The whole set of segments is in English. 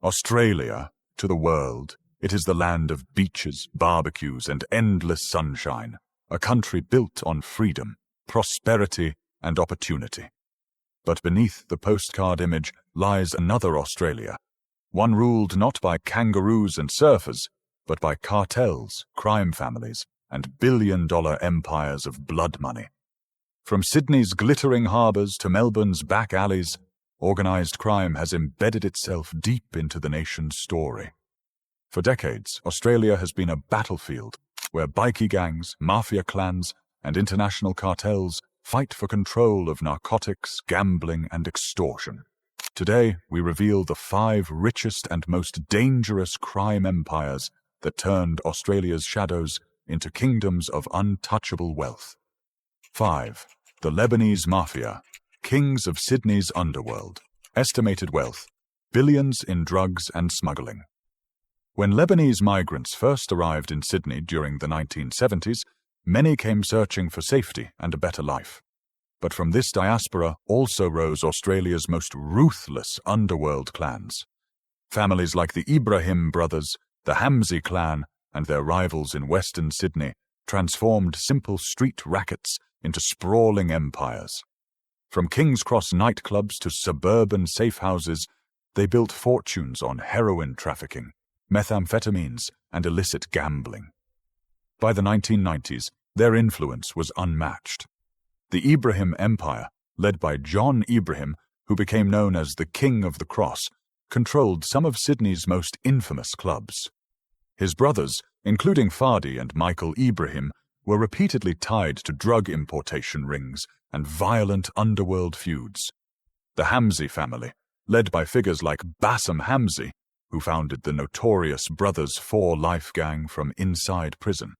Australia, to the world, it is the land of beaches, barbecues, and endless sunshine, a country built on freedom, prosperity, and opportunity. But beneath the postcard image lies another Australia, one ruled not by kangaroos and surfers, but by cartels, crime families, and billion-dollar empires of blood money. From Sydney's glittering harbours to Melbourne's back alleys, organised crime has embedded itself deep into the nation's story. For decades, Australia has been a battlefield where bikie gangs, mafia clans, and international cartels fight for control of narcotics, gambling, and extortion. Today, we reveal the 5 richest and most dangerous crime empires that turned Australia's shadows into kingdoms of untouchable wealth. 5. The Lebanese Mafia, kings of Sydney's underworld. Estimated wealth, billions in drugs and smuggling. When Lebanese migrants first arrived in Sydney during the 1970s, many came searching for safety and a better life. But from this diaspora also rose Australia's most ruthless underworld clans. Families like the Ibrahim brothers, the Hamzi clan, and their rivals in Western Sydney transformed simple street rackets into sprawling empires. From King's Cross nightclubs to suburban safe houses, they built fortunes on heroin trafficking, methamphetamines, and illicit gambling. By the 1990s, their influence was unmatched. The Ibrahim Empire, led by John Ibrahim, who became known as the King of the Cross, controlled some of Sydney's most infamous clubs. His brothers, including Fadi and Michael Ibrahim, were repeatedly tied to drug importation rings and violent underworld feuds. The Hamzi family, led by figures like Bassem Hamzi, who founded the notorious Brothers 4 Life gang from inside prison,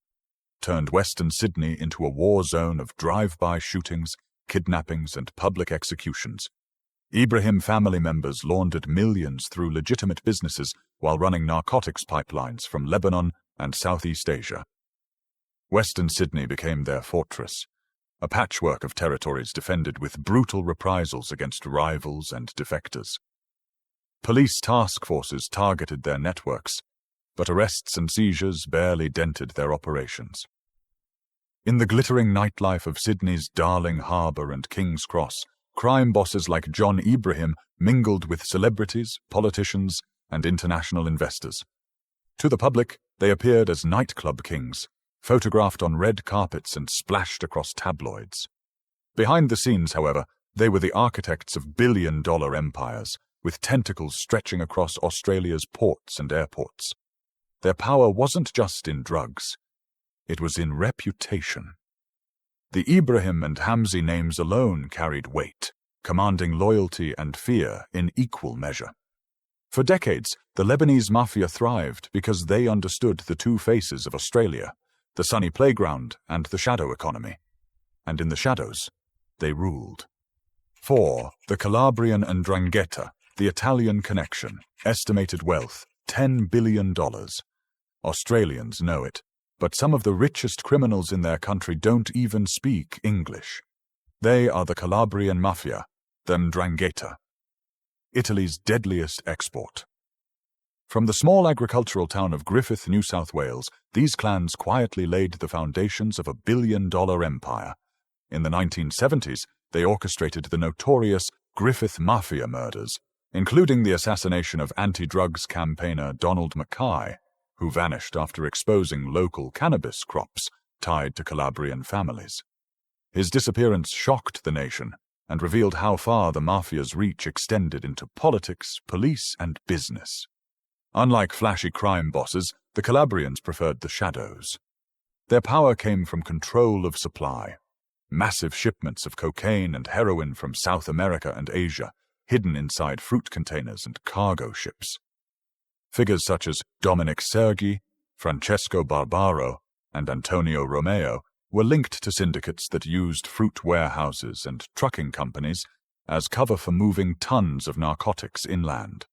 turned Western Sydney into a war zone of drive-by shootings, kidnappings, and public executions. Ibrahim family members laundered millions through legitimate businesses while running narcotics pipelines from Lebanon and Southeast Asia. Western Sydney became their fortress, a patchwork of territories defended with brutal reprisals against rivals and defectors. Police task forces targeted their networks, but arrests and seizures barely dented their operations. In the glittering nightlife of Sydney's darling harbour and King's Cross, crime bosses like John Ibrahim mingled with celebrities, politicians, and international investors. To the public, they appeared as nightclub kings, photographed on red carpets and splashed across tabloids. Behind the scenes, however, they were the architects of billion-dollar empires, with tentacles stretching across Australia's ports and airports. Their power wasn't just in drugs. It was in reputation. The Ibrahim and Hamzi names alone carried weight, commanding loyalty and fear in equal measure. For decades, the Lebanese Mafia thrived because they understood the two faces of Australia, the sunny playground and the shadow economy. And in the shadows, they ruled. 4. The Calabrian Ndrangheta, the Italian connection, estimated wealth, $10 billion. Australians know it, but some of the richest criminals in their country don't even speak English. They are the Calabrian Mafia, the Ndrangheta, Italy's deadliest export. From the small agricultural town of Griffith, New South Wales, these clans quietly laid the foundations of a billion-dollar empire. In the 1970s, they orchestrated the notorious Griffith Mafia murders, including the assassination of anti-drugs campaigner Donald Mackay, who vanished after exposing local cannabis crops tied to Calabrian families. His disappearance shocked the nation and revealed how far the mafia's reach extended into politics, police, and business. Unlike flashy crime bosses, the Calabrians preferred the shadows. Their power came from control of supply. Massive shipments of cocaine and heroin from South America and Asia, hidden inside fruit containers and cargo ships. Figures such as Dominic Sergi, Francesco Barbaro, and Antonio Romeo were linked to syndicates that used fruit warehouses and trucking companies as cover for moving tons of narcotics inland.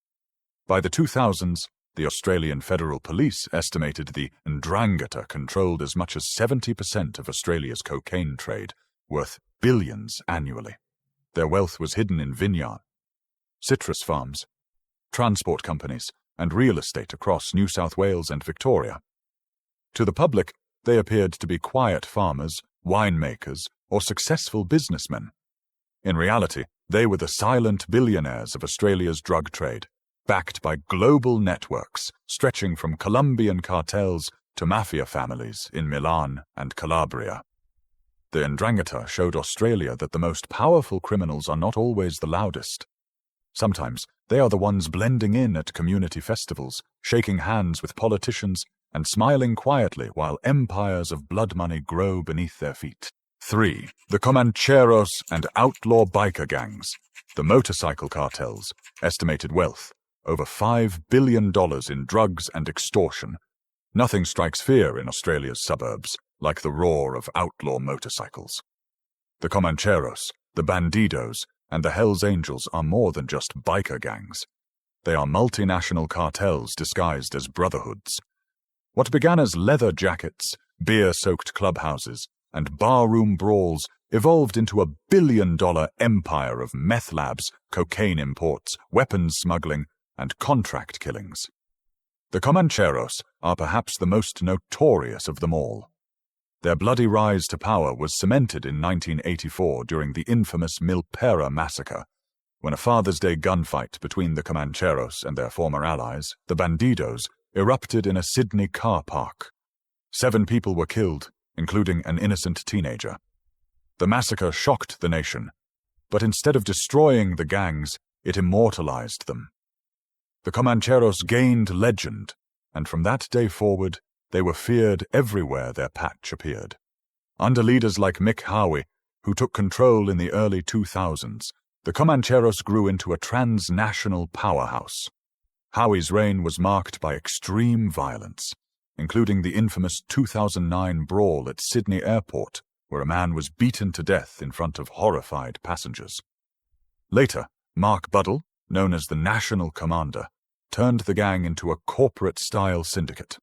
By the 2000s, the Australian Federal Police estimated the Ndrangheta controlled as much as 70% of Australia's cocaine trade, worth billions annually. Their wealth was hidden in vineyards, citrus farms, transport companies, and real estate across New South Wales and Victoria. To the public, they appeared to be quiet farmers, winemakers, or successful businessmen. In reality, they were the silent billionaires of Australia's drug trade, backed by global networks stretching from Colombian cartels to mafia families in Milan and Calabria. The Ndrangheta showed Australia that the most powerful criminals are not always the loudest. Sometimes they are the ones blending in at community festivals, shaking hands with politicians, and smiling quietly while empires of blood money grow beneath their feet. 3. The Comancheros and outlaw biker gangs. The motorcycle cartels, estimated wealth, over $5 billion in drugs and extortion. Nothing strikes fear in Australia's suburbs like the roar of outlaw motorcycles. The Comancheros, the Bandidos, and the Hells Angels are more than just biker gangs. They are multinational cartels disguised as brotherhoods. What began as leather jackets, beer-soaked clubhouses, and barroom brawls evolved into a billion-dollar empire of meth labs, cocaine imports, weapons smuggling, and contract killings. The Comancheros are perhaps the most notorious of them all. Their bloody rise to power was cemented in 1984 during the infamous Milpera massacre, when a Father's Day gunfight between the Comancheros and their former allies, the Bandidos, erupted in a Sydney car park. 7 people were killed, including an innocent teenager. The massacre shocked the nation, but instead of destroying the gangs, it immortalized them. The Comancheros gained legend, and from that day forward, they were feared everywhere their patch appeared. Under leaders like Mick Howie, who took control in the early 2000s, the Comancheros grew into a transnational powerhouse. Howie's reign was marked by extreme violence, including the infamous 2009 brawl at Sydney Airport, where a man was beaten to death in front of horrified passengers. Later, Mark Buddle, known as the National Commander, turned the gang into a corporate-style syndicate.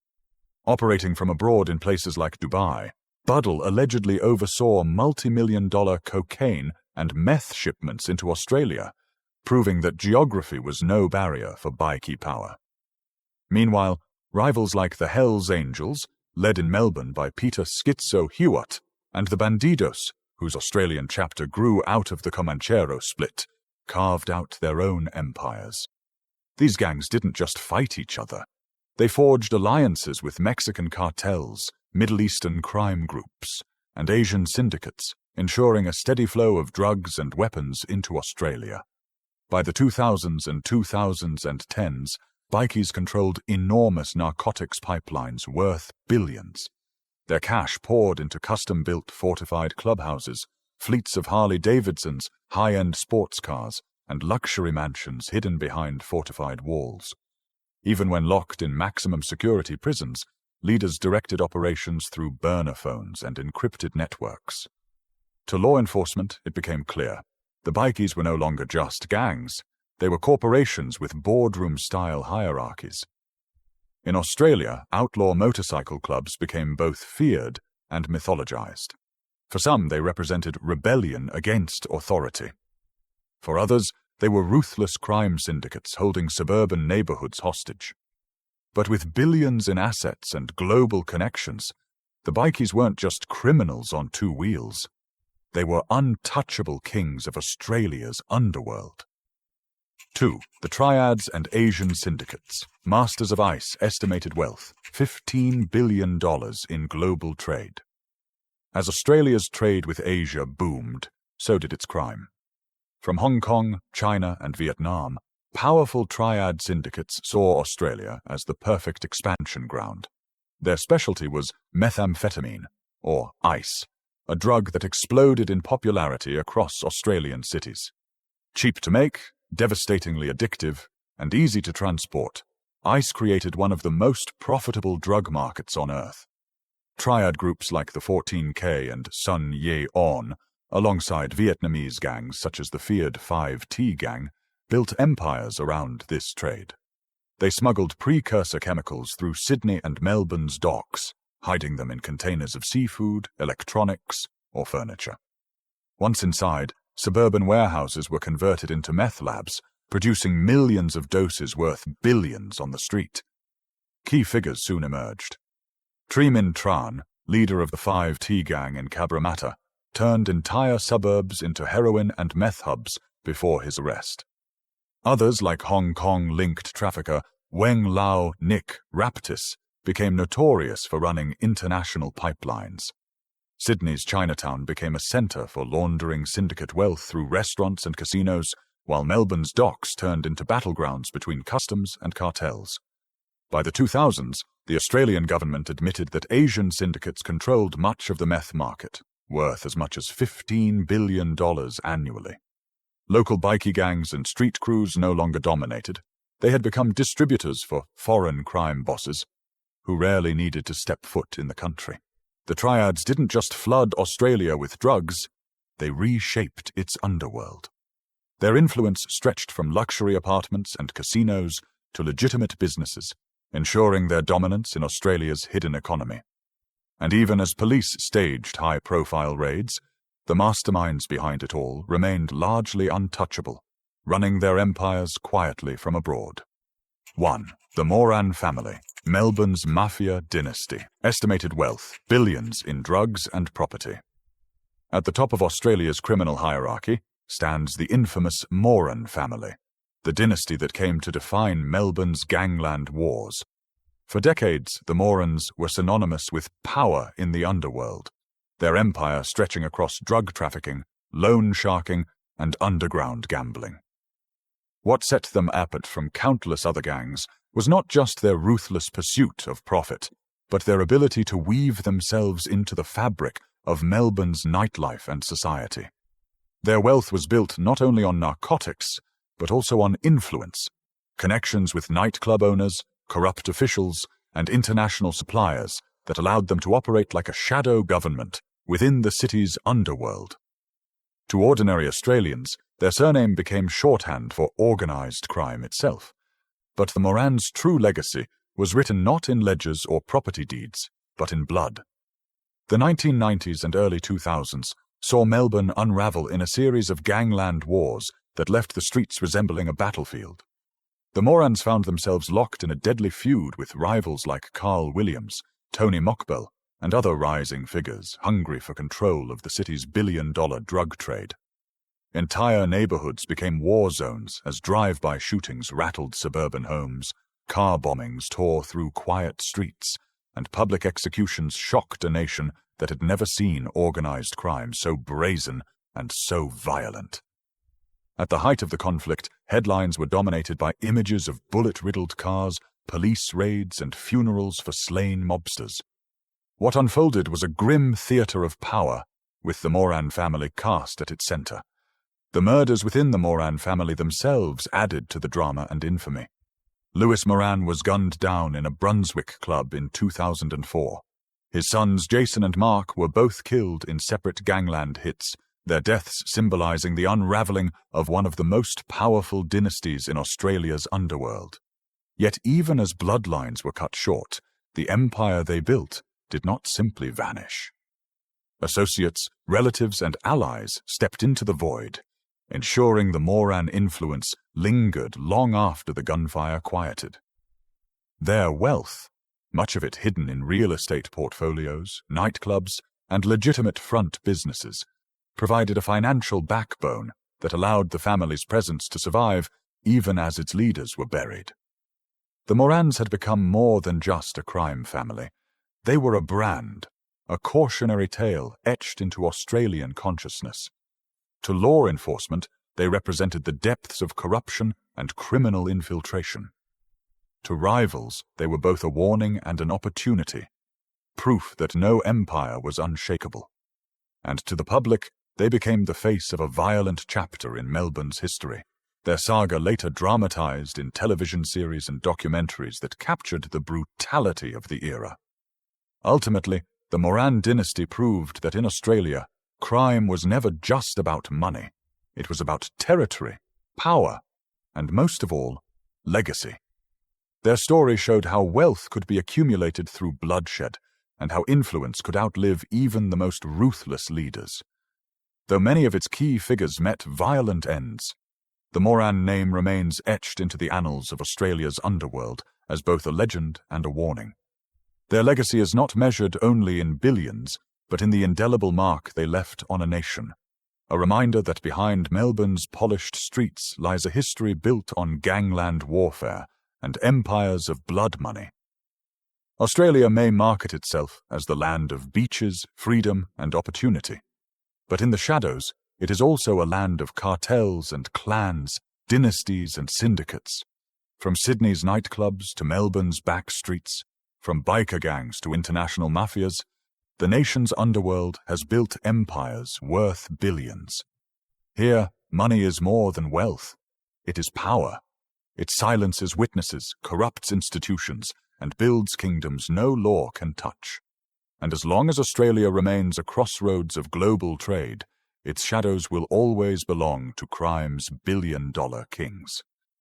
Operating from abroad in places like Dubai, Buddle allegedly oversaw multi-million-dollar cocaine and meth shipments into Australia, proving that geography was no barrier for bikie power. Meanwhile, rivals like the Hells Angels, led in Melbourne by Peter Schizo Hewitt, and the Bandidos, whose Australian chapter grew out of the Comanchero split, carved out their own empires. These gangs didn't just fight each other. They forged alliances with Mexican cartels, Middle Eastern crime groups, and Asian syndicates, ensuring a steady flow of drugs and weapons into Australia. By the 2000s and 2010s, bikies controlled enormous narcotics pipelines worth billions. Their cash poured into custom-built fortified clubhouses, fleets of Harley-Davidsons, high-end sports cars, and luxury mansions hidden behind fortified walls. Even when locked in maximum security prisons, leaders directed operations through burner phones and encrypted networks. To law enforcement, it became clear. The bikies were no longer just gangs. They were corporations with boardroom-style hierarchies. In Australia, outlaw motorcycle clubs became both feared and mythologized. For some, they represented rebellion against authority. For others, they were ruthless crime syndicates holding suburban neighborhoods hostage. But with billions in assets and global connections, the bikies weren't just criminals on 2 wheels. They were untouchable kings of Australia's underworld. 2. The Triads and Asian syndicates, masters of ice, estimated wealth, $15 billion in global trade. As Australia's trade with Asia boomed, so did its crime. From Hong Kong, China, and Vietnam, powerful triad syndicates saw Australia as the perfect expansion ground. Their specialty was methamphetamine, or ice, a drug that exploded in popularity across Australian cities. Cheap to make, devastatingly addictive, and easy to transport, ice created one of the most profitable drug markets on Earth. Triad groups like the 14K and Sun Ye On, alongside Vietnamese gangs such as the feared 5T gang, built empires around this trade. They smuggled precursor chemicals through Sydney and Melbourne's docks, hiding them in containers of seafood, electronics, or furniture. Once inside, suburban warehouses were converted into meth labs, producing millions of doses worth billions on the street. Key figures soon emerged. Triads Tran, leader of the 5T gang in Cabramatta, turned entire suburbs into heroin and meth hubs before his arrest. Others, like Hong Kong-linked trafficker Weng Lao Nick Raptis, became notorious for running international pipelines. Sydney's Chinatown became a centre for laundering syndicate wealth through restaurants and casinos, while Melbourne's docks turned into battlegrounds between customs and cartels. By the 2000s, the Australian government admitted that Asian syndicates controlled much of the meth market, worth as much as $15 billion annually. Local bikie gangs and street crews no longer dominated. They had become distributors for foreign crime bosses, who rarely needed to step foot in the country. The Triads didn't just flood Australia with drugs, they reshaped its underworld. Their influence stretched from luxury apartments and casinos to legitimate businesses, ensuring their dominance in Australia's hidden economy. And even as police staged high-profile raids, the masterminds behind it all remained largely untouchable, running their empires quietly from abroad. 1. The Moran family, Melbourne's Mafia dynasty. Estimated wealth, billions in drugs and property. At the top of Australia's criminal hierarchy stands the infamous Moran family, the dynasty that came to define Melbourne's gangland wars. For decades, the Morans were synonymous with power in the underworld, their empire stretching across drug trafficking, loan sharking, and underground gambling. What set them apart from countless other gangs was not just their ruthless pursuit of profit, but their ability to weave themselves into the fabric of Melbourne's nightlife and society. Their wealth was built not only on narcotics, but also on influence, connections with nightclub owners, corrupt officials, and international suppliers that allowed them to operate like a shadow government within the city's underworld. To ordinary Australians, their surname became shorthand for organised crime itself. But the Morans' true legacy was written not in ledgers or property deeds, but in blood. The 1990s and early 2000s saw Melbourne unravel in a series of gangland wars that left the streets resembling a battlefield. The Morans found themselves locked in a deadly feud with rivals like Carl Williams, Tony Mockbell, and other rising figures hungry for control of the city's billion-dollar drug trade. Entire neighborhoods became war zones as drive-by shootings rattled suburban homes, car bombings tore through quiet streets, and public executions shocked a nation that had never seen organized crime so brazen and so violent. At the height of the conflict, headlines were dominated by images of bullet-riddled cars, police raids, and funerals for slain mobsters. What unfolded was a grim theater of power, with the Moran family cast at its center. The murders within the Moran family themselves added to the drama and infamy. Lewis Moran was gunned down in a Brunswick club in 2004. His sons Jason and Mark were both killed in separate gangland hits, their deaths symbolizing the unraveling of one of the most powerful dynasties in Australia's underworld. Yet even as bloodlines were cut short, the empire they built did not simply vanish. Associates, relatives, and allies stepped into the void, ensuring the Moran influence lingered long after the gunfire quieted. Their wealth, much of it hidden in real estate portfolios, nightclubs, and legitimate front businesses, provided a financial backbone that allowed the family's presence to survive even as its leaders were buried. The Morans had become more than just a crime family. They were a brand, a cautionary tale etched into Australian consciousness. To law enforcement, they represented the depths of corruption and criminal infiltration. To rivals, they were both a warning and an opportunity, proof that no empire was unshakable. And to the public, they became the face of a violent chapter in Melbourne's history. Their saga later dramatized in television series and documentaries that captured the brutality of the era. Ultimately, the Moran dynasty proved that in Australia, crime was never just about money. It was about territory, power, and most of all, legacy. Their story showed how wealth could be accumulated through bloodshed, and how influence could outlive even the most ruthless leaders. Though many of its key figures met violent ends, The Moran name remains etched into the annals of Australia's underworld as both a legend and a warning. Their legacy is not measured only in billions, but in the indelible mark they left on a nation. A reminder that behind Melbourne's polished streets lies a history built on gangland warfare and empires of blood money. Australia may market itself as the land of beaches, freedom, and opportunity. But in the shadows, it is also a land of cartels and clans, dynasties and syndicates. From Sydney's nightclubs to Melbourne's back streets, from biker gangs to international mafias, the nation's underworld has built empires worth billions. Here, money is more than wealth. It is power. It silences witnesses, corrupts institutions, and builds kingdoms no law can touch. And as long as Australia remains a crossroads of global trade, its shadows will always belong to crime's billion-dollar kings.